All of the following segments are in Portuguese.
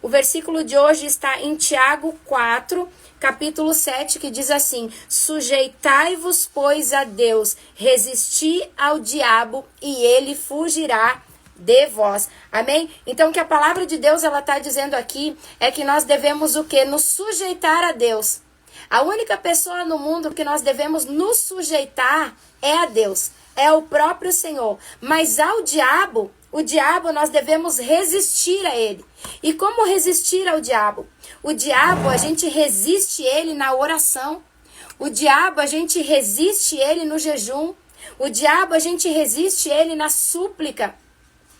O versículo de hoje está em Tiago 4, capítulo 7, que diz assim: sujeitai-vos, pois, a Deus, resisti ao diabo e ele fugirá de vós. Amém? Então, o que a palavra de Deus ela está dizendo aqui é que nós devemos o quê? Nos sujeitar a Deus. A única pessoa no mundo que nós devemos nos sujeitar é a Deus, é o próprio Senhor. Mas ao diabo, o diabo nós devemos resistir a ele. E como resistir ao diabo? O diabo, a gente resiste ele na oração. O diabo, a gente resiste ele no jejum. O diabo, a gente resiste ele na súplica.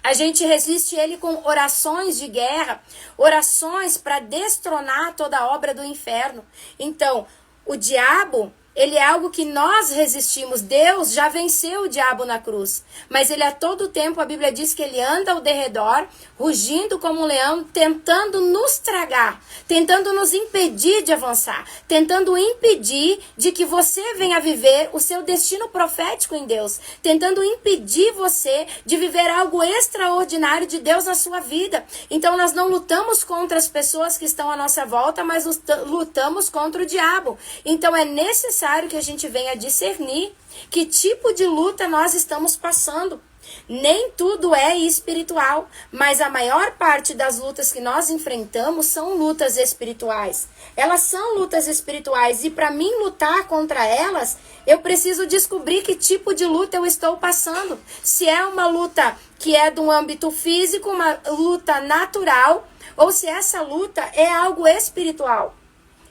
A gente resiste ele com orações de guerra, orações para destronar toda a obra do inferno. Então, o diabo, ele é algo que nós resistimos. Deus já venceu o diabo na cruz. Mas ele a todo tempo, a Bíblia diz que ele anda ao derredor, rugindo como um leão, tentando nos tragar, tentando nos impedir de avançar, tentando impedir de que você venha viver o seu destino profético em Deus, tentando impedir você de viver algo extraordinário de Deus na sua vida. Então nós não lutamos contra as pessoas que estão à nossa volta, mas lutamos contra o diabo. Então é necessário que a gente venha discernir que tipo de luta nós estamos passando. Nem tudo é espiritual, mas a maior parte das lutas que nós enfrentamos são lutas espirituais. Elas são lutas espirituais e para mim lutar contra elas, eu preciso descobrir que tipo de luta eu estou passando. Se é uma luta que é do âmbito físico, uma luta natural, ou se essa luta é algo espiritual.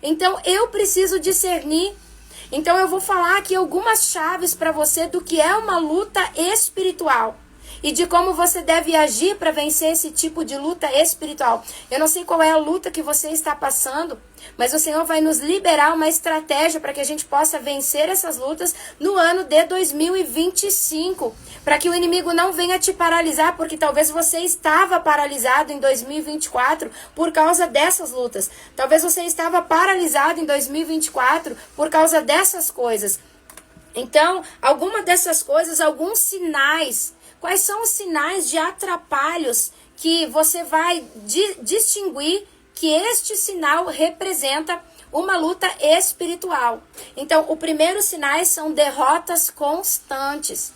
Então eu preciso discernir. Então eu vou falar aqui algumas chaves para você do que é uma luta espiritual e de como você deve agir para vencer esse tipo de luta espiritual. Eu não sei qual é a luta que você está passando, mas o Senhor vai nos liberar uma estratégia para que a gente possa vencer essas lutas no ano de 2025, para que o inimigo não venha te paralisar, porque talvez você estava paralisado em 2024 por causa dessas lutas. Talvez você estava paralisado em 2024 por causa dessas coisas. Então, alguma dessas coisas, alguns sinais. Quais são os sinais de atrapalhos que você vai distinguir que este sinal representa uma luta espiritual? Então, o primeiro sinais são derrotas constantes.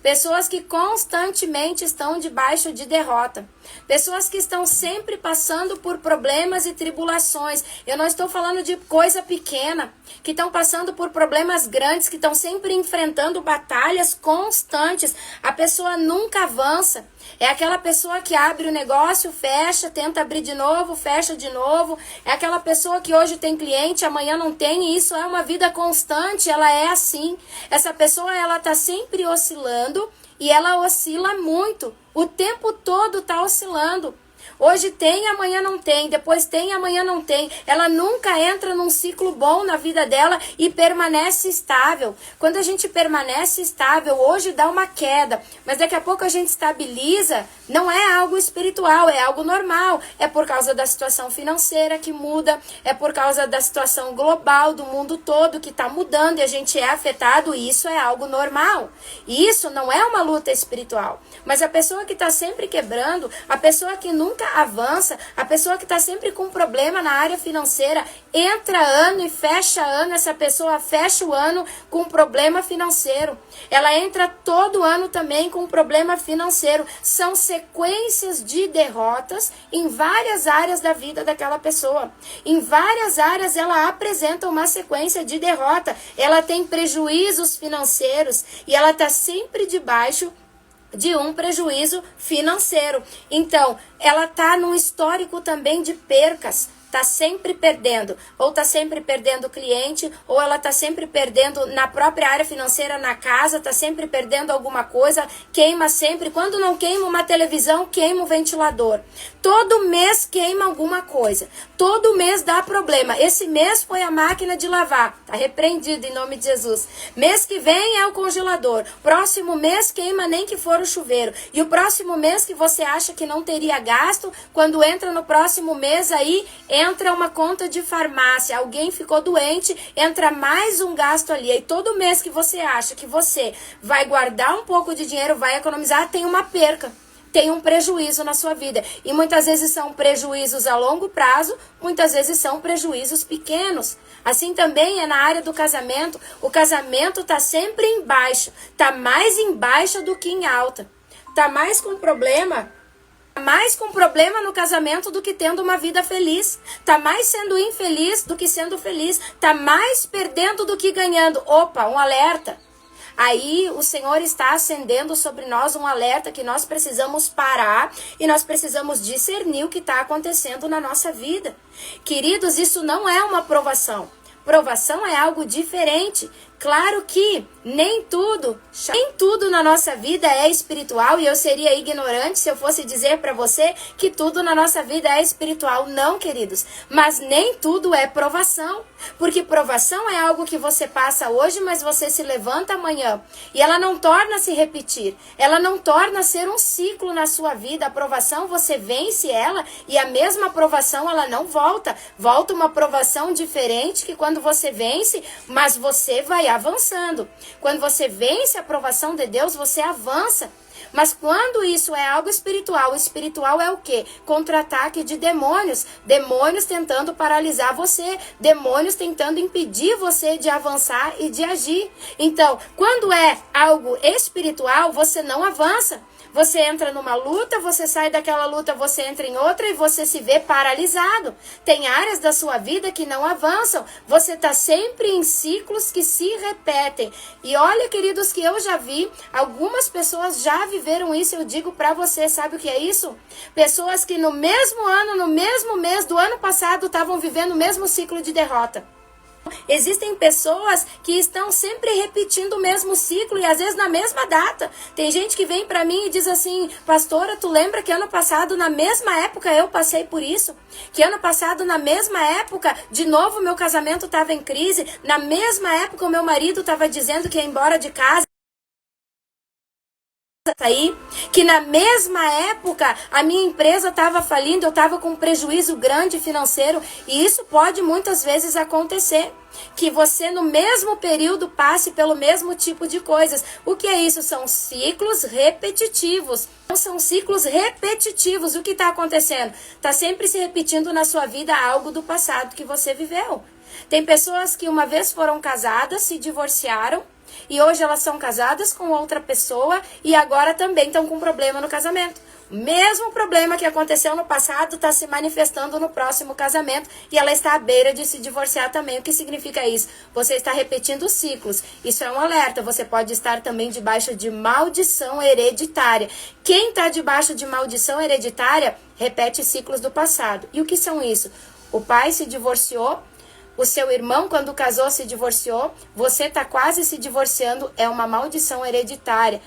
Pessoas que constantemente estão debaixo de derrota. Pessoas que estão sempre passando por problemas e tribulações. Eu não estou falando de coisa pequena. Que estão passando por problemas grandes, que estão sempre enfrentando batalhas constantes. A pessoa nunca avança. É aquela pessoa que abre o negócio, fecha, tenta abrir de novo, fecha de novo. É aquela pessoa que hoje tem cliente, amanhã não tem. E isso é uma vida constante, ela é assim. Essa pessoa, ela está sempre oscilando e ela oscila muito. O tempo todo está oscilando. Hoje tem, amanhã não tem, depois tem, amanhã não tem. Ela nunca entra num ciclo bom na vida dela e permanece estável. Quando a gente permanece estável, hoje dá uma queda, mas daqui a pouco a gente estabiliza, não é algo espiritual, é algo normal. É por causa da situação financeira que muda, é por causa da situação global do mundo todo que está mudando e a gente é afetado, e isso é algo normal. E isso não é uma luta espiritual. Mas a pessoa que está sempre quebrando, a pessoa que nunca avança, a pessoa que está sempre com problema na área financeira, entra ano e fecha ano, essa pessoa fecha o ano com problema financeiro. Ela entra todo ano também com problema financeiro. São sequências de derrotas em várias áreas da vida daquela pessoa. Em várias áreas ela apresenta uma sequência de derrota. Ela tem prejuízos financeiros e ela está sempre debaixo de um prejuízo financeiro. Então, ela está num histórico também de percas. Está sempre perdendo, ou está sempre perdendo cliente, ou ela está sempre perdendo na própria área financeira, na casa, está sempre perdendo alguma coisa, queima sempre. Quando não queima uma televisão, queima um ventilador. Todo mês queima alguma coisa, todo mês dá problema. Esse mês foi a máquina de lavar, está repreendido em nome de Jesus. Mês que vem é o congelador, próximo mês queima nem que for o chuveiro, e o próximo mês que você acha que não teria gasto, quando entra no próximo mês aí, entra uma conta de farmácia, alguém ficou doente, entra mais um gasto ali. E todo mês que você acha que você vai guardar um pouco de dinheiro, vai economizar, tem uma perca. tem um prejuízo na sua vida. E muitas vezes são prejuízos a longo prazo, muitas vezes são prejuízos pequenos. Assim também é na área do casamento. O casamento está sempre em baixa, está mais em baixa do que em alta. Está mais com problema no casamento do que tendo uma vida feliz. Tá mais sendo infeliz do que sendo feliz. Tá mais perdendo do que ganhando. Opa, um alerta. Aí o Senhor está acendendo sobre nós um alerta que nós precisamos parar e nós precisamos discernir o que está acontecendo na nossa vida. Queridos, isso não é uma provação. Provação é algo diferente. Claro que nem tudo na nossa vida é espiritual, e eu seria ignorante se eu fosse dizer para você que tudo na nossa vida é espiritual. Não, queridos, mas nem tudo é provação, porque provação é algo que você passa hoje, mas você se levanta amanhã, e ela não torna a se repetir, ela não torna a ser um ciclo na sua vida. A provação, você vence ela, e a mesma provação ela não volta uma provação diferente, que quando você vence, mas você vai avançando. Quando você vence a aprovação de Deus, você avança. Mas quando isso é algo espiritual, o espiritual é o quê? Contra-ataque de demônios. Demônios tentando paralisar você. Demônios tentando impedir você de avançar e de agir. Então, quando é algo espiritual, você não avança. Você entra numa luta, você sai daquela luta, você entra em outra e você se vê paralisado. Tem áreas da sua vida que não avançam. Você está sempre em ciclos que se repetem. E olha, queridos, que eu já vi, algumas pessoas já viveram isso. Eu digo para você, sabe o que é isso? Pessoas que no mesmo ano, no mesmo mês do ano passado, estavam vivendo o mesmo ciclo de derrota. Existem pessoas que estão sempre repetindo o mesmo ciclo e às vezes na mesma data. Tem gente que vem para mim e diz assim: pastora, tu lembra que ano passado na mesma época eu passei por isso? Que ano passado na mesma época de novo meu casamento estava em crise? Na mesma época o meu marido estava dizendo que ia embora de casa? Aí, que na mesma época a minha empresa estava falindo, eu estava com um prejuízo grande financeiro, e isso pode muitas vezes acontecer, que você no mesmo período passe pelo mesmo tipo de coisas. O que é isso? São ciclos repetitivos. São ciclos repetitivos. O que está acontecendo? Está sempre se repetindo na sua vida algo do passado que você viveu. Tem pessoas que uma vez foram casadas, se divorciaram, e hoje elas são casadas com outra pessoa e agora também estão com problema no casamento. O mesmo problema que aconteceu no passado está se manifestando no próximo casamento e ela está à beira de se divorciar também. O que significa isso? Você está repetindo ciclos. Isso é um alerta. Você pode estar também debaixo de maldição hereditária. Quem está debaixo de maldição hereditária repete ciclos do passado. E o que são isso? O pai se divorciou. O seu irmão, quando casou, se divorciou. Você está quase se divorciando. É uma maldição hereditária.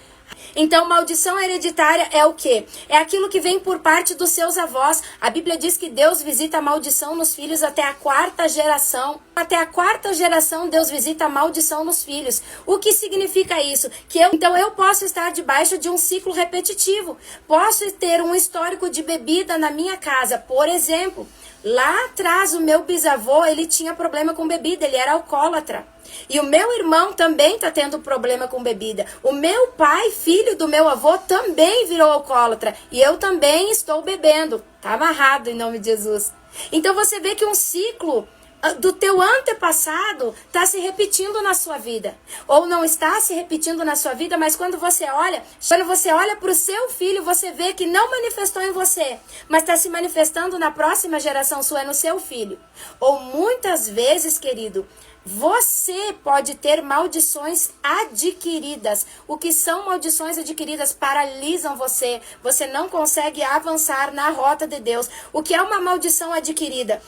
Então, maldição hereditária é o quê? É aquilo que vem por parte dos seus avós. A Bíblia diz que Deus visita a maldição nos filhos até a 4ª geração. Até a 4ª geração, Deus visita a maldição nos filhos. O que significa isso? Então, eu posso estar debaixo de um ciclo repetitivo. Posso ter um histórico de bebida na minha casa, por exemplo. Lá atrás, o meu bisavô, ele tinha problema com bebida, ele era alcoólatra. E o meu irmão também está tendo problema com bebida. O meu pai, filho do meu avô, também virou alcoólatra. E eu também estou bebendo. Está amarrado em nome de Jesus. Então você vê que um ciclo do teu antepassado está se repetindo na sua vida. Ou não está se repetindo na sua vida, mas quando você olha para o seu filho, você vê que não manifestou em você, mas está se manifestando na próxima geração sua, no seu filho. Ou muitas vezes, querido, você pode ter maldições adquiridas. O que são maldições adquiridas? Paralisam você. Você não consegue avançar na rota de Deus. O que é uma maldição adquirida?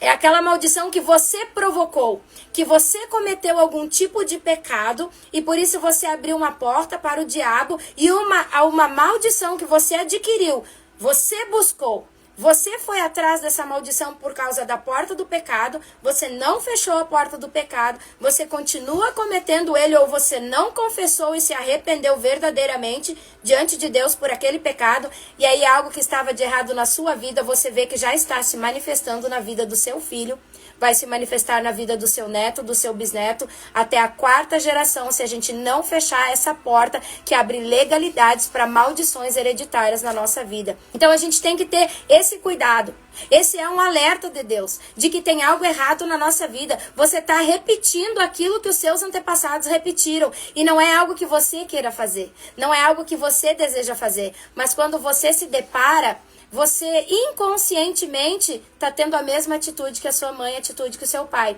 É aquela maldição que você provocou, que você cometeu algum tipo de pecado e por isso você abriu uma porta para o diabo, e uma maldição que você adquiriu, você buscou. Você foi atrás dessa maldição por causa da porta do pecado, você não fechou a porta do pecado, você continua cometendo ele ou você não confessou e se arrependeu verdadeiramente diante de Deus por aquele pecado, e aí algo que estava de errado na sua vida, você vê que já está se manifestando na vida do seu filho, vai se manifestar na vida do seu neto, do seu bisneto, até a 4ª geração, se a gente não fechar essa porta que abre legalidades para maldições hereditárias na nossa vida. Então a gente tem que ter esse cuidado. Esse é um alerta de Deus, de que tem algo errado na nossa vida. Você está repetindo aquilo que os seus antepassados repetiram. E não é algo que você queira fazer. Não é algo que você deseja fazer. Mas quando você se depara, você inconscientemente está tendo a mesma atitude que a sua mãe, a atitude que o seu pai.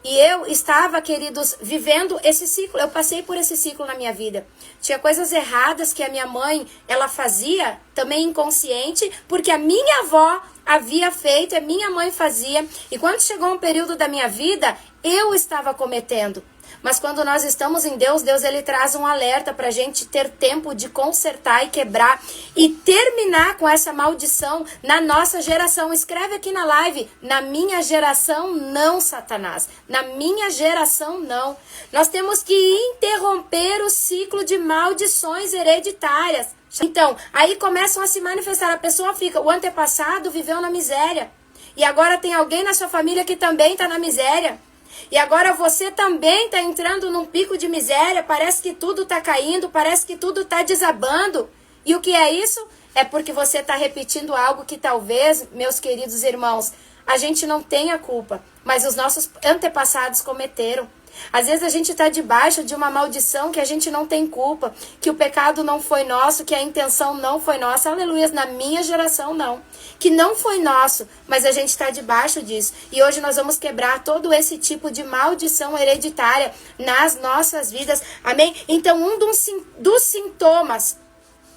E eu estava, queridos, vivendo esse ciclo. Eu passei por esse ciclo na minha vida. Tinha coisas erradas que a minha mãe, ela fazia, também inconsciente, porque a minha avó havia feito, a minha mãe fazia. E quando chegou um período da minha vida, eu estava cometendo. Mas quando nós estamos em Deus, Deus ele traz um alerta para a gente ter tempo de consertar e quebrar e terminar com essa maldição na nossa geração. Escreve aqui na live, na minha geração não, Satanás. Na minha geração não. Nós temos que interromper o ciclo de maldições hereditárias. Então, aí começam a se manifestar. A pessoa fica, o antepassado viveu na miséria. E agora tem alguém na sua família que também está na miséria. E agora você também está entrando num pico de miséria, parece que tudo está caindo, parece que tudo está desabando. E o que é isso? É porque você está repetindo algo que talvez, meus queridos irmãos, a gente não tenha culpa, mas os nossos antepassados cometeram. Às vezes a gente está debaixo de uma maldição que a gente não tem culpa, que o pecado não foi nosso, que a intenção não foi nossa, aleluia, na minha geração não, que não foi nosso, mas a gente está debaixo disso. E hoje nós vamos quebrar todo esse tipo de maldição hereditária nas nossas vidas, amém? Então um dos sintomas,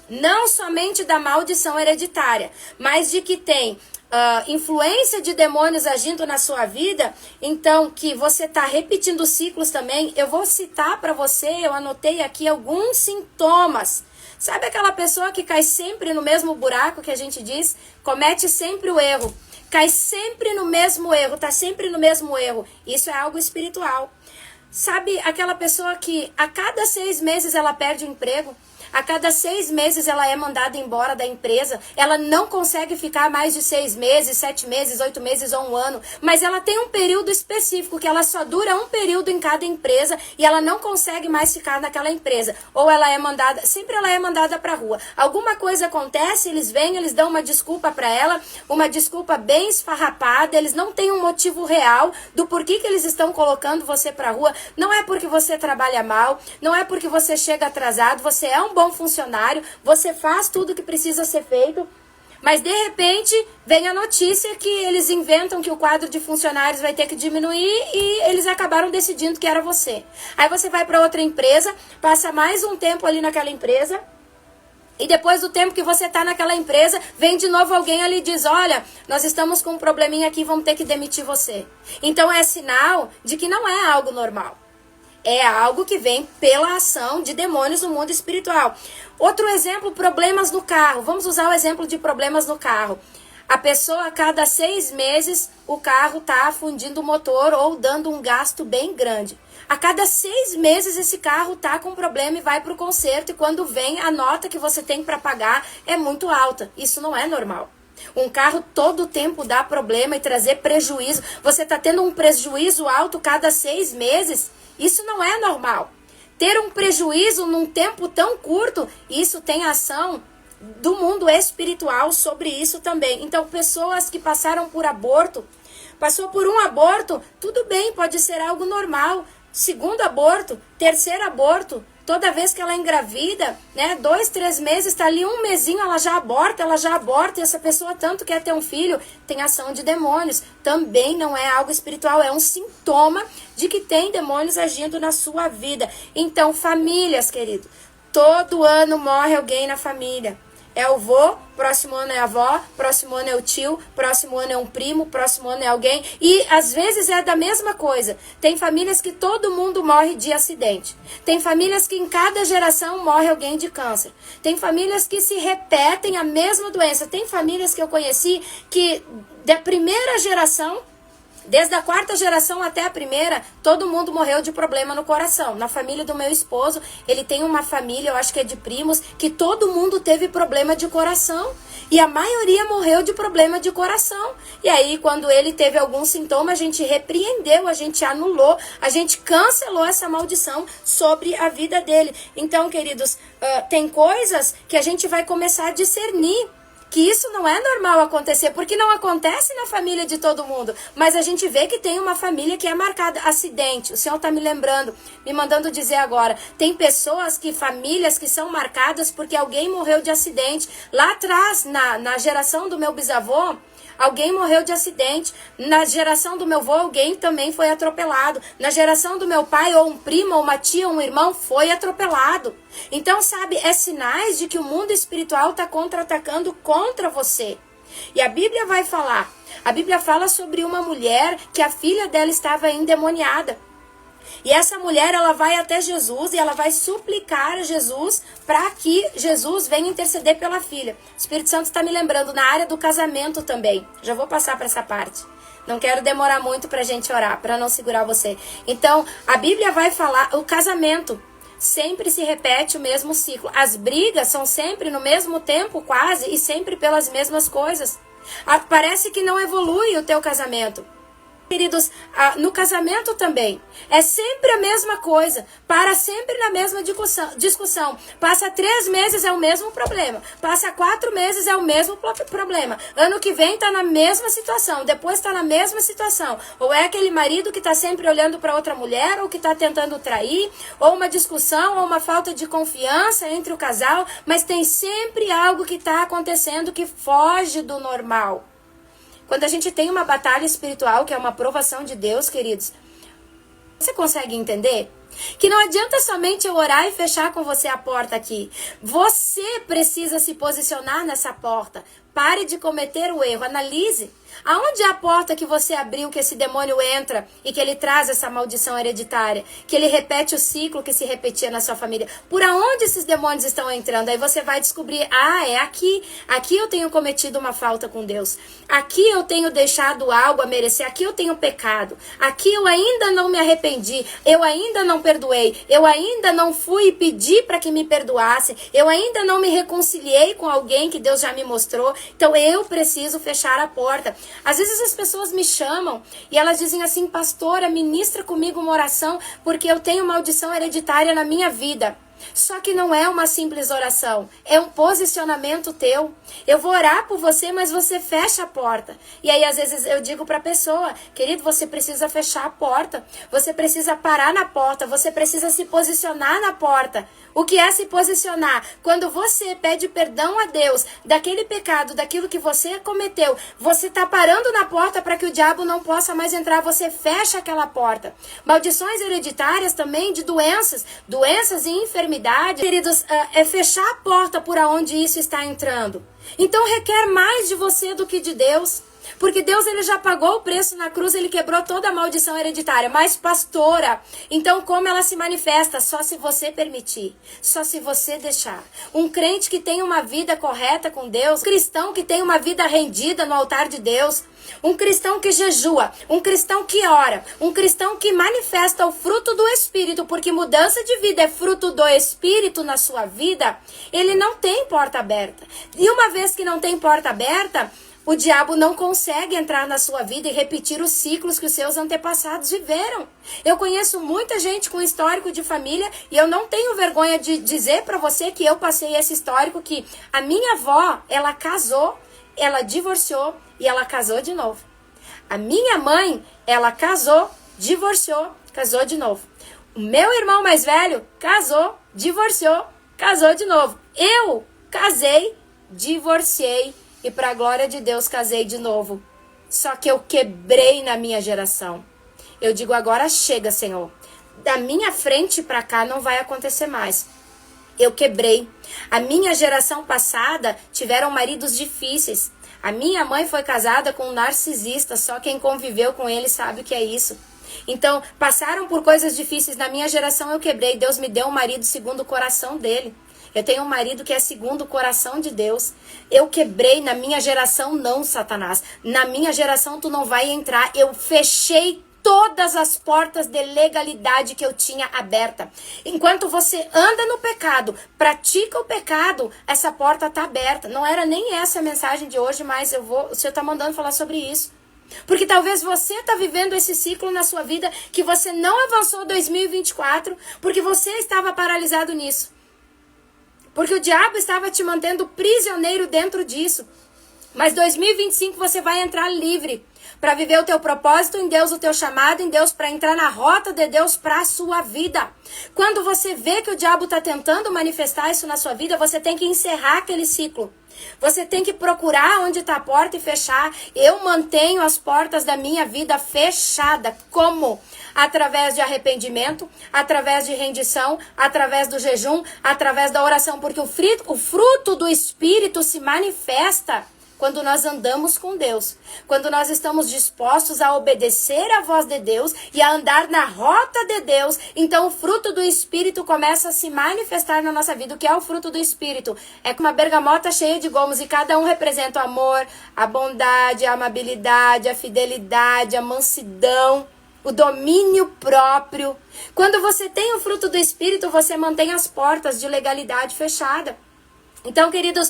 não somente da maldição hereditária, mas de que tem influência de demônios agindo na sua vida, então que você está repetindo ciclos também. Eu vou citar para você, eu anotei aqui alguns sintomas. Sabe aquela pessoa que cai sempre no mesmo buraco que a gente diz? Comete sempre o erro, cai sempre no mesmo erro, está sempre no mesmo erro. Isso é algo espiritual. Sabe aquela pessoa que a cada 6 meses ela perde o emprego? A cada 6 meses ela é mandada embora da empresa. Ela não consegue ficar mais de 6 meses, 7 meses, 8 meses ou 1 ano. Mas ela tem um período específico, que ela só dura um período em cada empresa e ela não consegue mais ficar naquela empresa. Ou ela é mandada, sempre ela é mandada pra rua. Alguma coisa acontece, eles vêm, eles dão uma desculpa pra ela, uma desculpa bem esfarrapada, eles não têm um motivo real do porquê que eles estão colocando você pra rua. Não é porque você trabalha mal, não é porque você chega atrasado, você é um bom funcionário, você faz tudo que precisa ser feito, mas de repente vem a notícia que eles inventam que o quadro de funcionários vai ter que diminuir e eles acabaram decidindo que era você. Aí você vai para outra empresa, passa mais um tempo ali naquela empresa, e depois do tempo que você está naquela empresa, vem de novo alguém ali e diz, olha, nós estamos com um probleminha aqui, vamos ter que demitir você. Então é sinal de que não é algo normal. É algo que vem pela ação de demônios no mundo espiritual. Outro exemplo, problemas no carro. Vamos usar o exemplo de problemas no carro. A pessoa, a cada 6 meses, o carro está afundindo o motor ou dando um gasto bem grande. A cada 6 meses, esse carro está com problema e vai para o conserto. E quando vem, a nota que você tem para pagar é muito alta. Isso não é normal. Um carro todo o tempo dá problema e trazer prejuízo. Você está tendo um prejuízo alto cada 6 meses? Isso não é normal. Ter um prejuízo num tempo tão curto, isso tem ação do mundo espiritual sobre isso também. Então, pessoas que passaram por aborto, passou por um aborto, tudo bem, pode ser algo normal. Segundo aborto, terceiro aborto, toda vez que ela engravida, né, 2, 3 meses, está ali um mesinho, ela já aborta, e essa pessoa tanto quer ter um filho, tem ação de demônios. Também não é algo espiritual, é um sintoma de que tem demônios agindo na sua vida. Então, famílias, querido, todo ano morre alguém na família. é o vô, próximo ano é a avó, próximo ano é o tio, próximo ano é um primo, próximo ano é alguém. E às vezes é da mesma coisa. Tem famílias que todo mundo morre de acidente. Tem famílias que em cada geração morre alguém de câncer. Tem famílias que se repetem a mesma doença. Tem famílias que eu conheci que da primeira geração, desde a quarta geração até a primeira, todo mundo morreu de problema no coração. Na família do meu esposo, ele tem uma família, eu acho que é de primos, que todo mundo teve problema de coração. E a maioria morreu de problema de coração. E aí, quando ele teve algum sintoma, a gente repreendeu, a gente anulou, a gente cancelou essa maldição sobre a vida dele. Então, queridos, tem coisas que a gente vai começar a discernir. Que isso não é normal acontecer, porque não acontece na família de todo mundo. Mas a gente vê que tem uma família que é marcada. Acidente, o Senhor está me lembrando, me mandando dizer agora. Tem pessoas, famílias que são marcadas porque alguém morreu de acidente. Lá atrás, na geração do meu bisavô, alguém morreu de acidente. Na geração do meu avô, alguém também foi atropelado. Na geração do meu pai, ou um primo, ou uma tia, ou um irmão, foi atropelado. Então, sabe, é sinais de que o mundo espiritual está contra-atacando contra você. E a Bíblia vai falar. A Bíblia fala sobre uma mulher que a filha dela estava endemoniada. E essa mulher, ela vai até Jesus e ela vai suplicar a Jesus para que Jesus venha interceder pela filha. O Espírito Santo está me lembrando na área do casamento também. Já vou passar para essa parte. Não quero demorar muito para a gente orar, para não segurar você. Então, a Bíblia vai falar, o casamento sempre se repete o mesmo ciclo. As brigas são sempre no mesmo tempo, quase, e sempre pelas mesmas coisas. Parece que não evolui o teu casamento. Queridos, no casamento também, é sempre a mesma coisa, para sempre na mesma discussão. Passa 3 meses é o mesmo problema, passa 4 meses é o mesmo problema. Ano que vem está na mesma situação, depois está na mesma situação. Ou é aquele marido que está sempre olhando para outra mulher, ou que está tentando trair, ou uma discussão, ou uma falta de confiança entre o casal, mas tem sempre algo que está acontecendo que foge do normal. Quando a gente tem uma batalha espiritual, que é uma provação de Deus, queridos, você consegue entender? Que não adianta somente eu orar e fechar com você a porta aqui. Você precisa se posicionar nessa porta. Pare de cometer o erro. Analise. Aonde é a porta que você abriu, que esse demônio entra e que ele traz essa maldição hereditária? Que ele repete o ciclo que se repetia na sua família? Por aonde esses demônios estão entrando? Aí você vai descobrir, é aqui. Aqui eu tenho cometido uma falta com Deus. Aqui eu tenho deixado algo a merecer. Aqui eu tenho pecado. Aqui eu ainda não me arrependi. Eu ainda não perdoei. Eu ainda não fui pedir para que me perdoasse. Eu ainda não me reconciliei com alguém que Deus já me mostrou. Então eu preciso fechar a porta. Às vezes as pessoas me chamam e elas dizem assim, pastora, ministra comigo uma oração porque eu tenho maldição hereditária na minha vida. Só que não é uma simples oração, é um posicionamento teu. Eu vou orar por você, mas você fecha a porta. E aí às vezes eu digo para a pessoa, querido, você precisa fechar a porta. Você precisa parar na porta, você precisa se posicionar na porta. O que é se posicionar? Quando você pede perdão a Deus daquele pecado, daquilo que você cometeu, você está parando na porta para que o diabo não possa mais entrar, você fecha aquela porta. Maldições hereditárias também de doenças e enfermidades. Queridos, é fechar a porta por onde isso está entrando. Então requer mais de você do que de Deus. Porque Deus ele já pagou o preço na cruz, ele quebrou toda a maldição hereditária. Mas pastora, então como ela se manifesta? Só se você permitir, só se você deixar. Um crente que tem uma vida correta com Deus, um cristão que tem uma vida rendida no altar de Deus, um cristão que jejua, um cristão que ora, um cristão que manifesta o fruto do Espírito, porque mudança de vida é fruto do Espírito na sua vida, ele não tem porta aberta. E uma vez que não tem porta aberta, o diabo não consegue entrar na sua vida e repetir os ciclos que os seus antepassados viveram. Eu conheço muita gente com histórico de família e eu não tenho vergonha de dizer para você que eu passei esse histórico, que a minha avó, ela casou, ela divorciou e ela casou de novo. A minha mãe, ela casou, divorciou, casou de novo. O meu irmão mais velho casou, divorciou, casou de novo. Eu casei, divorciei e para a glória de Deus casei de novo. Só que eu quebrei na minha geração. Eu digo, agora chega, Senhor. Da minha frente para cá não vai acontecer mais. Eu quebrei. A minha geração passada tiveram maridos difíceis. A minha mãe foi casada com um narcisista, só quem conviveu com ele sabe o que é isso. Então, passaram por coisas difíceis. Na minha geração eu quebrei. Deus me deu um marido segundo o coração dele. Eu tenho um marido que é segundo o coração de Deus. Eu quebrei. Na minha geração não, Satanás. Na minha geração tu não vai entrar. Eu fechei todas as portas de legalidade que eu tinha aberta. Enquanto você anda no pecado, pratica o pecado, essa porta está aberta. Não era nem essa a mensagem de hoje, mas o Senhor está mandando falar sobre isso. Porque talvez você está vivendo esse ciclo na sua vida que você não avançou 2024 porque você estava paralisado nisso. Porque o diabo estava te mantendo prisioneiro dentro disso. Mas 2025 você vai entrar livre para viver o teu propósito em Deus, o teu chamado em Deus, para entrar na rota de Deus para a sua vida. Quando você vê que o diabo está tentando manifestar isso na sua vida, você tem que encerrar aquele ciclo. Você tem que procurar onde está a porta e fechar. Eu mantenho as portas da minha vida fechadas. Como? Através de arrependimento, através de rendição, através do jejum, através da oração. Porque o fruto do Espírito se manifesta quando nós andamos com Deus, quando nós estamos dispostos a obedecer à voz de Deus e a andar na rota de Deus, então o fruto do Espírito começa a se manifestar na nossa vida. O que é o fruto do Espírito? É como uma bergamota cheia de gomos e cada um representa o amor, a bondade, a amabilidade, a fidelidade, a mansidão, o domínio próprio. Quando você tem o fruto do Espírito, você mantém as portas de legalidade fechadas. Então, queridos,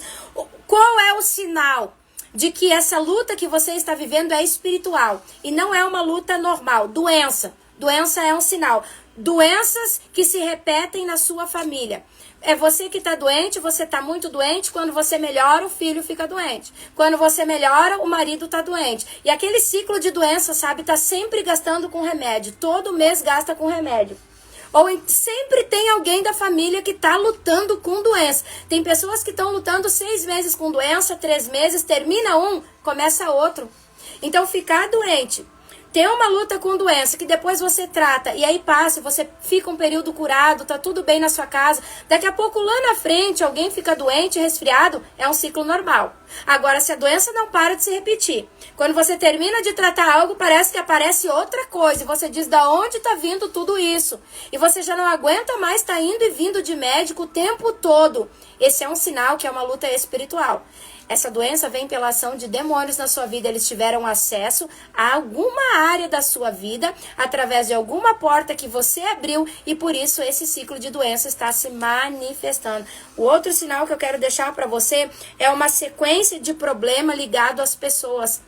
qual é o sinal de que essa luta que você está vivendo é espiritual e não é uma luta normal? Doença. Doença é um sinal. Doenças que se repetem na sua família. É você que está doente, você está muito doente. Quando você melhora, o filho fica doente. Quando você melhora, o marido está doente. E aquele ciclo de doença, sabe, está sempre gastando com remédio. Todo mês gasta com remédio. Ou sempre tem alguém da família que está lutando com doença. Tem pessoas que estão lutando 6 meses com doença, 3 meses, termina um, começa outro. Então ficar doente, ter uma luta com doença que depois você trata e aí passa, você fica um período curado, tá tudo bem na sua casa. Daqui a pouco lá na frente alguém fica doente, resfriado, é um ciclo normal. Agora, se a doença não para de se repetir, quando você termina de tratar algo, parece que aparece outra coisa. E você diz, da onde está vindo tudo isso? E você já não aguenta mais estar indo e vindo de médico o tempo todo. Esse é um sinal que é uma luta espiritual. Essa doença vem pela ação de demônios na sua vida. Eles tiveram acesso a alguma área da sua vida, através de alguma porta que você abriu, e por isso esse ciclo de doença está se manifestando. O outro sinal que eu quero deixar para você é uma sequência de problema ligado às pessoas.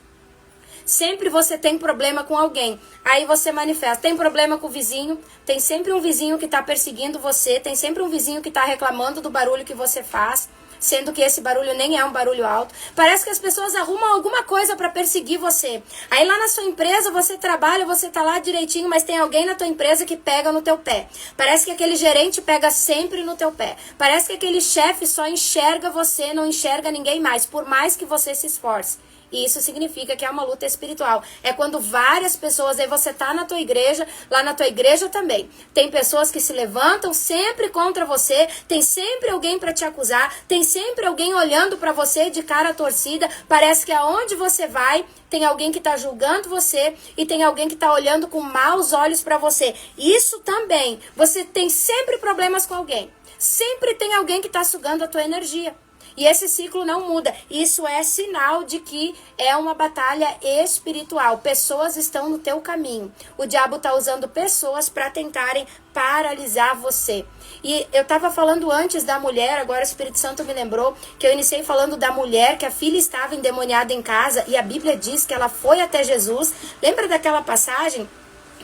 Sempre você tem problema com alguém, aí você manifesta. Tem problema com o vizinho, tem sempre um vizinho que está perseguindo você, tem sempre um vizinho que está reclamando do barulho que você faz, sendo que esse barulho nem é um barulho alto. Parece que as pessoas arrumam alguma coisa para perseguir você. Aí lá na sua empresa você trabalha, você tá lá direitinho, mas tem alguém na tua empresa que pega no teu pé. Parece que aquele gerente pega sempre no teu pé. Parece que aquele chefe só enxerga você, não enxerga ninguém mais, por mais que você se esforce. E isso significa que é uma luta espiritual. É quando várias pessoas, aí você tá na tua igreja, lá na tua igreja também. Tem pessoas que se levantam sempre contra você, tem sempre alguém para te acusar, tem sempre alguém olhando para você de cara torcida. Parece que aonde você vai, tem alguém que tá julgando você e tem alguém que tá olhando com maus olhos para você. Isso também, você tem sempre problemas com alguém. Sempre tem alguém que tá sugando a tua energia. E esse ciclo não muda. Isso é sinal de que é uma batalha espiritual. Pessoas estão no teu caminho. O diabo está usando pessoas para tentarem paralisar você. E eu estava falando antes da mulher, agora o Espírito Santo me lembrou que eu iniciei falando da mulher, que a filha estava endemoniada em casa e a Bíblia diz que ela foi até Jesus. Lembra daquela passagem?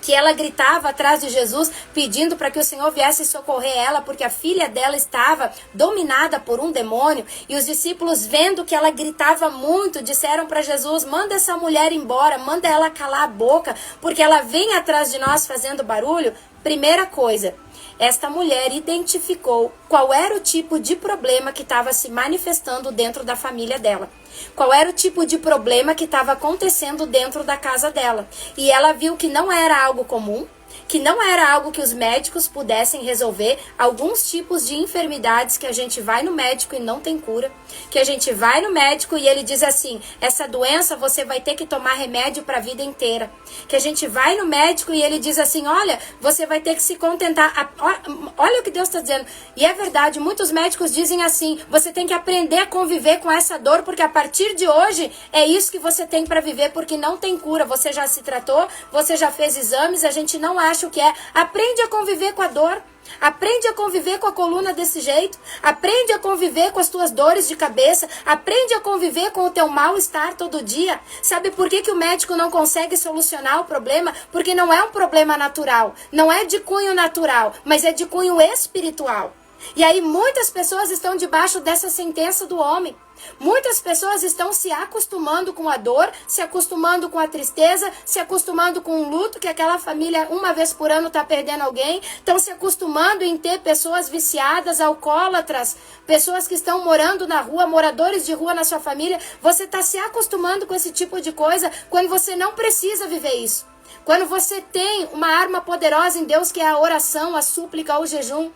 Que ela gritava atrás de Jesus, pedindo para que o Senhor viesse socorrer ela, porque a filha dela estava dominada por um demônio. E os discípulos, vendo que ela gritava muito, disseram para Jesus, manda essa mulher embora, manda ela calar a boca, porque ela vem atrás de nós fazendo barulho. Primeira coisa, esta mulher identificou qual era o tipo de problema que estava se manifestando dentro da família dela. Qual era o tipo de problema que estava acontecendo dentro da casa dela. E ela viu que não era algo comum, que não era algo que os médicos pudessem resolver, alguns tipos de enfermidades que a gente vai no médico e não tem cura, que a gente vai no médico e ele diz assim, essa doença você vai ter que tomar remédio para a vida inteira, que a gente vai no médico e ele diz assim, olha, você vai ter que se contentar, olha o que Deus está dizendo, e é verdade, muitos médicos dizem assim, você tem que aprender a conviver com essa dor, porque a partir de hoje é isso que você tem para viver, porque não tem cura, você já se tratou, você já fez exames, a gente não acha o que é. Aprende a conviver com a dor. Aprende a conviver com a coluna desse jeito. Aprende a conviver com as tuas dores de cabeça. Aprende a conviver com o teu mal-estar todo dia. Sabe por que o médico não consegue solucionar o problema? Porque não é um problema natural. Não é de cunho natural, mas é de cunho espiritual. E aí muitas pessoas estão debaixo dessa sentença do homem. Muitas pessoas estão se acostumando com a dor, se acostumando com a tristeza, se acostumando com o luto, que aquela família uma vez por ano está perdendo alguém, estão se acostumando em ter pessoas viciadas, alcoólatras, pessoas que estão morando na rua, moradores de rua na sua família. Você está se acostumando com esse tipo de coisa quando você não precisa viver isso. Quando você tem uma arma poderosa em Deus, que é a oração, a súplica, o jejum.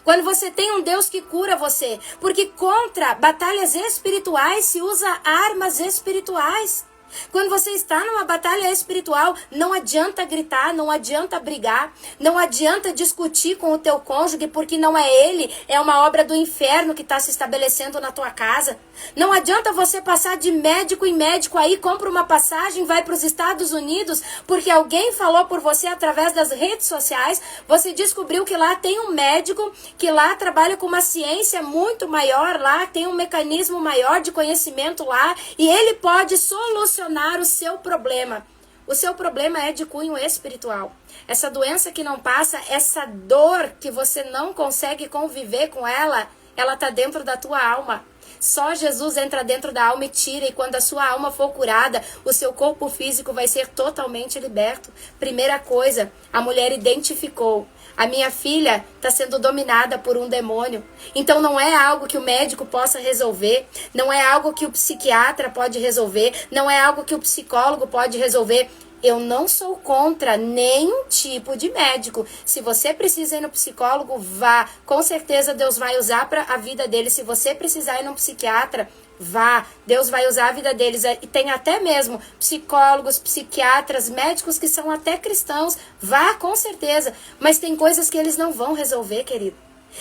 Quando você tem um Deus que cura você. Porque contra batalhas espirituais se usa armas espirituais. Quando você está numa batalha espiritual, não adianta gritar, não adianta brigar, não adianta discutir com o teu cônjuge, porque não é ele, é uma obra do inferno que está se estabelecendo na tua casa. Não adianta você passar de médico em médico, aí compra uma passagem, vai para os Estados Unidos, porque alguém falou por você através das redes sociais, você descobriu que lá tem um médico, que lá trabalha com uma ciência muito maior, lá tem um mecanismo maior de conhecimento lá, e ele pode solucionar o seu problema. O seu problema é de cunho espiritual. Essa doença que não passa, essa dor que você não consegue conviver com ela está dentro da tua alma. Só Jesus entra dentro da alma e tira, e quando a sua alma for curada, o seu corpo físico vai ser totalmente liberto. Primeira coisa, a mulher identificou. A minha filha está sendo dominada por um demônio. Então não é algo que o médico possa resolver, não é algo que o psiquiatra pode resolver, não é algo que o psicólogo pode resolver. Eu não sou contra nenhum tipo de médico. Se você precisa ir no psicólogo, vá. Com certeza Deus vai usar para a vida dele. Se você precisar ir no psiquiatra, vá. Deus vai usar a vida deles. E tem até mesmo psicólogos, psiquiatras, médicos que são até cristãos. Vá, com certeza. Mas tem coisas que eles não vão resolver, querido.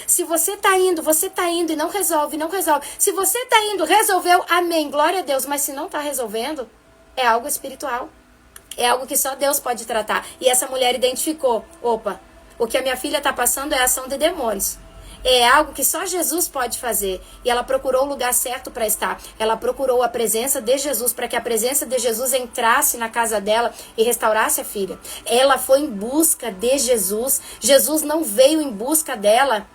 Se você está indo e não resolve, não resolve. Se você está indo, resolveu, amém, glória a Deus. Mas se não está resolvendo, é algo espiritual. É algo que só Deus pode tratar. E essa mulher identificou, opa, o que a minha filha está passando é ação de demônios. É algo que só Jesus pode fazer. E ela procurou o lugar certo para estar. Ela procurou a presença de Jesus, para que a presença de Jesus entrasse na casa dela e restaurasse a filha. Ela foi em busca de Jesus. Jesus não veio em busca dela.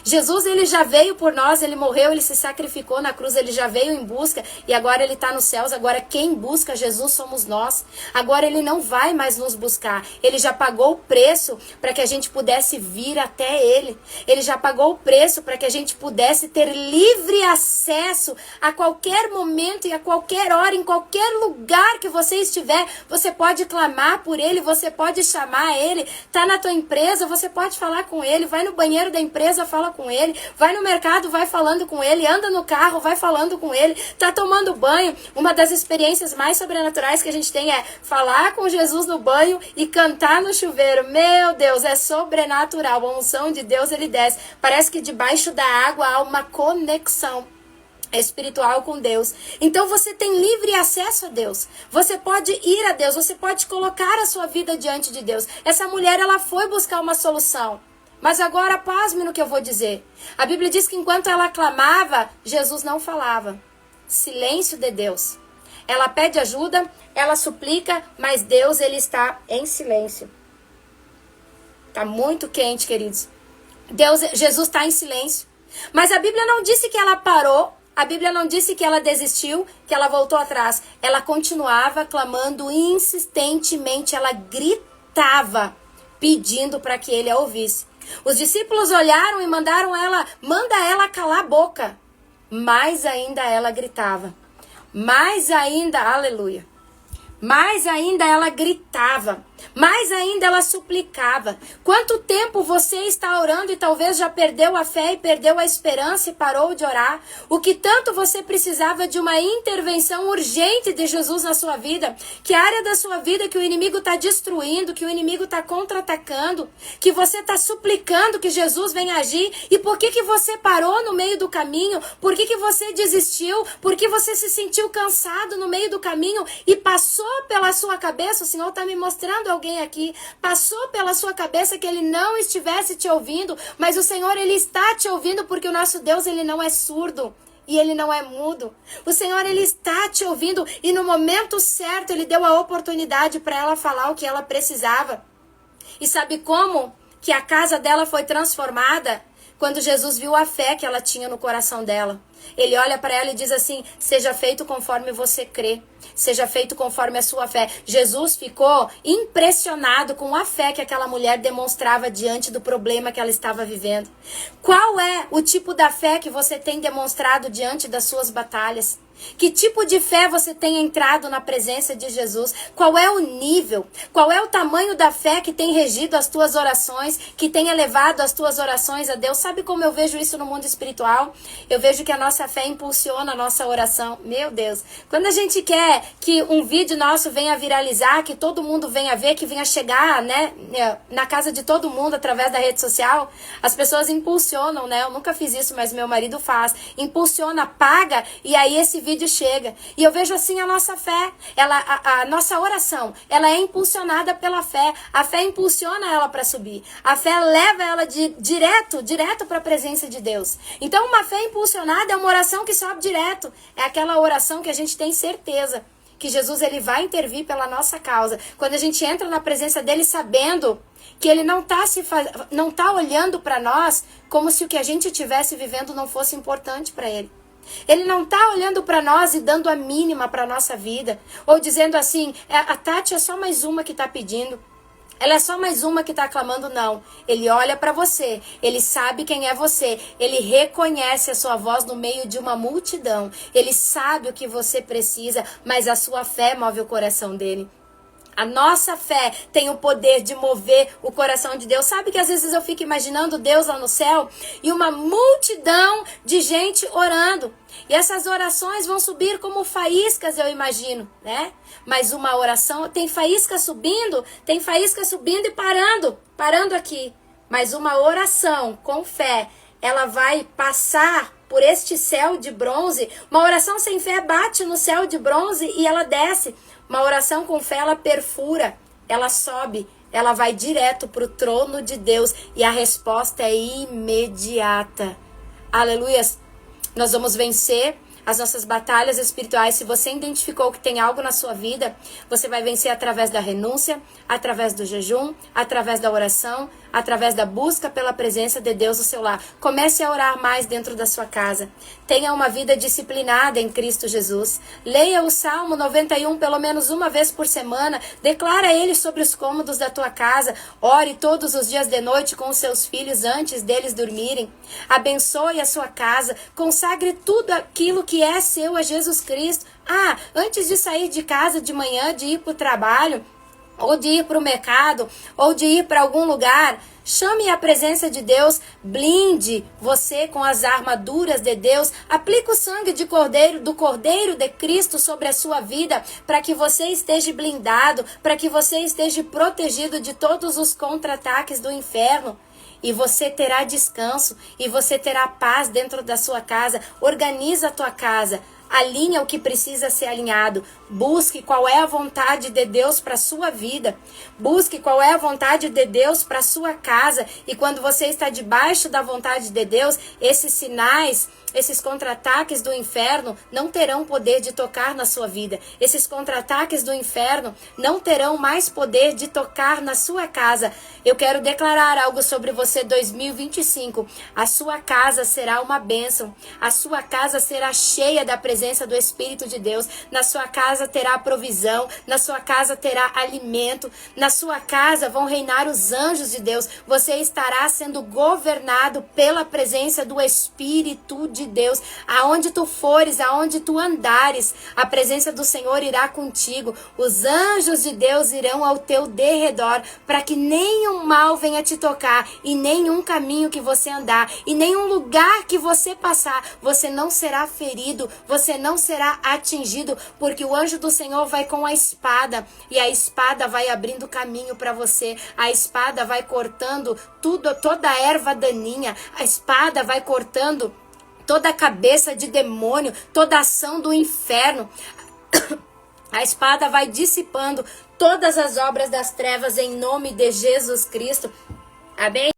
Jesus, ele já veio por nós, ele morreu, ele se sacrificou na cruz, ele já veio em busca e agora ele está nos céus. Agora quem busca Jesus somos nós. Agora ele não vai mais nos buscar, ele já pagou o preço para que a gente pudesse vir até ele. Ele já pagou o preço para que a gente pudesse ter livre acesso a qualquer momento e a qualquer hora, em qualquer lugar que você estiver. Você pode clamar por ele, você pode chamar ele. Tá na tua empresa, você pode falar com ele. Vai no banheiro da empresa, fala com ele. Vai no mercado, vai falando com ele. Anda no carro, vai falando com ele. Tá tomando banho. Uma das experiências mais sobrenaturais que a gente tem é falar com Jesus no banho e cantar no chuveiro. Meu Deus, é sobrenatural. A unção de Deus, ele desce. Parece que debaixo da água há uma conexão espiritual com Deus. Então você tem livre acesso a Deus. Você pode ir a Deus, você pode colocar a sua vida diante de Deus. Essa mulher, ela foi buscar uma solução. Mas agora, pasme no que eu vou dizer. A Bíblia diz que enquanto ela clamava, Jesus não falava. Silêncio de Deus. Ela pede ajuda, ela suplica, mas Deus, ele está em silêncio. Tá muito quente, queridos. Jesus está em silêncio. Mas a Bíblia não disse que ela parou. A Bíblia não disse que ela desistiu, que ela voltou atrás. Ela continuava clamando insistentemente. Ela gritava, pedindo para que ele a ouvisse. Os discípulos olharam e manda ela calar a boca. Mais ainda ela gritava. Mais ainda, aleluia. Mais ainda ela gritava. Mais ainda ela suplicava. Quanto tempo você está orando e talvez já perdeu a fé e perdeu a esperança e parou de orar? O que tanto você precisava de uma intervenção urgente de Jesus na sua vida? Que área da sua vida que o inimigo está destruindo, que o inimigo está contra-atacando, que você está suplicando que Jesus venha agir? E por que você parou no meio do caminho? Por que você desistiu? Por que você se sentiu cansado no meio do caminho e passou pela sua cabeça? O Senhor está me mostrando alguém aqui, passou pela sua cabeça que ele não estivesse te ouvindo, mas o Senhor, ele está te ouvindo, porque o nosso Deus, ele não é surdo e ele não é mudo. O Senhor, ele está te ouvindo e no momento certo ele deu a oportunidade para ela falar o que ela precisava. E sabe como que a casa dela foi transformada? Quando Jesus viu a fé que ela tinha no coração dela. Ele olha para ela e diz assim: seja feito conforme você crê. Seja feito conforme a sua fé. Jesus ficou impressionado com a fé que aquela mulher demonstrava diante do problema que ela estava vivendo. Qual é o tipo da fé que você tem demonstrado diante das suas batalhas? Que tipo de fé você tem entrado na presença de Jesus? Qual é o nível? Qual é o tamanho da fé que tem regido as tuas orações, que tem elevado as tuas orações a Deus? Sabe como eu vejo isso no mundo espiritual? Eu vejo que a nossa fé impulsiona a nossa oração. Meu Deus, quando a gente quer que um vídeo nosso venha viralizar, que todo mundo venha ver, que venha chegar, né, na casa de todo mundo através da rede social, as pessoas impulsionam, né? Eu nunca fiz isso, mas meu marido faz. Impulsiona, paga, e aí esse vídeo chega. E eu vejo assim a nossa fé, a nossa oração, ela é impulsionada pela fé. A fé impulsiona ela para subir. A fé leva ela direto para a presença de Deus. Então uma fé impulsionada é uma oração que sobe direto. É aquela oração que a gente tem certeza que Jesus, ele vai intervir pela nossa causa. Quando a gente entra na presença dele sabendo que ele não tá olhando para nós como se o que a gente estivesse vivendo não fosse importante para ele. Ele não está olhando para nós e dando a mínima para a nossa vida. Ou dizendo assim, a Tati é só mais uma que está pedindo. Ela é só mais uma que está clamando, não. Ele olha para você, ele sabe quem é você, ele reconhece a sua voz no meio de uma multidão. Ele sabe o que você precisa, mas a sua fé move o coração dele. A nossa fé tem o poder de mover o coração de Deus. Sabe que às vezes eu fico imaginando Deus lá no céu e uma multidão de gente orando. E essas orações vão subir como faíscas, eu imagino, né? Mas uma oração, tem faísca subindo e parando aqui. Mas uma oração com fé, ela vai passar por este céu de bronze. Uma oração sem fé bate no céu de bronze e ela desce. Uma oração com fé, ela perfura, ela sobe, ela vai direto para o trono de Deus e a resposta é imediata. Aleluias! Nós vamos vencer as nossas batalhas espirituais. Se você identificou que tem algo na sua vida, você vai vencer através da renúncia, através do jejum, através da oração, através da busca pela presença de Deus no seu lar. Comece a orar mais dentro da sua casa. Tenha uma vida disciplinada em Cristo Jesus. Leia o Salmo 91 pelo menos uma vez por semana. Declara ele sobre os cômodos da tua casa. Ore todos os dias de noite com os seus filhos antes deles dormirem. Abençoe a sua casa. Consagre tudo aquilo que é seu a Jesus Cristo. Antes de sair de casa de manhã, de ir para o trabalho, ou de ir para o mercado, ou de ir para algum lugar, chame a presença de Deus, blinde você com as armaduras de Deus, aplique o sangue do Cordeiro de Cristo sobre a sua vida, para que você esteja blindado, para que você esteja protegido de todos os contra-ataques do inferno. E você terá descanso, e você terá paz dentro da sua casa. Organiza a tua casa. Alinha o que precisa ser alinhado. Busque qual é a vontade de Deus para a sua vida. Busque qual é a vontade de Deus para a sua casa. E quando você está debaixo da vontade de Deus, esses sinais, esses contra-ataques do inferno não terão poder de tocar na sua vida. Esses contra-ataques do inferno não terão mais poder de tocar na sua casa. Eu quero declarar algo sobre você 2025. A sua casa será uma bênção. A sua casa será cheia da presença do Espírito de Deus. Na sua casa terá provisão. Na sua casa terá alimento. Na sua casa vão reinar os anjos de Deus. Você estará sendo governado pela presença do Espírito de de Deus. Aonde tu fores, aonde tu andares, a presença do Senhor irá contigo. Os anjos de Deus irão ao teu derredor, para que nenhum mal venha te tocar, e nenhum caminho que você andar, e nenhum lugar que você passar, você não será ferido, você não será atingido, porque o anjo do Senhor vai com a espada, e a espada vai abrindo caminho para você, a espada vai cortando toda a erva daninha, a espada vai cortando toda a cabeça de demônio, toda a ação do inferno. A espada vai dissipando todas as obras das trevas em nome de Jesus Cristo. Amém?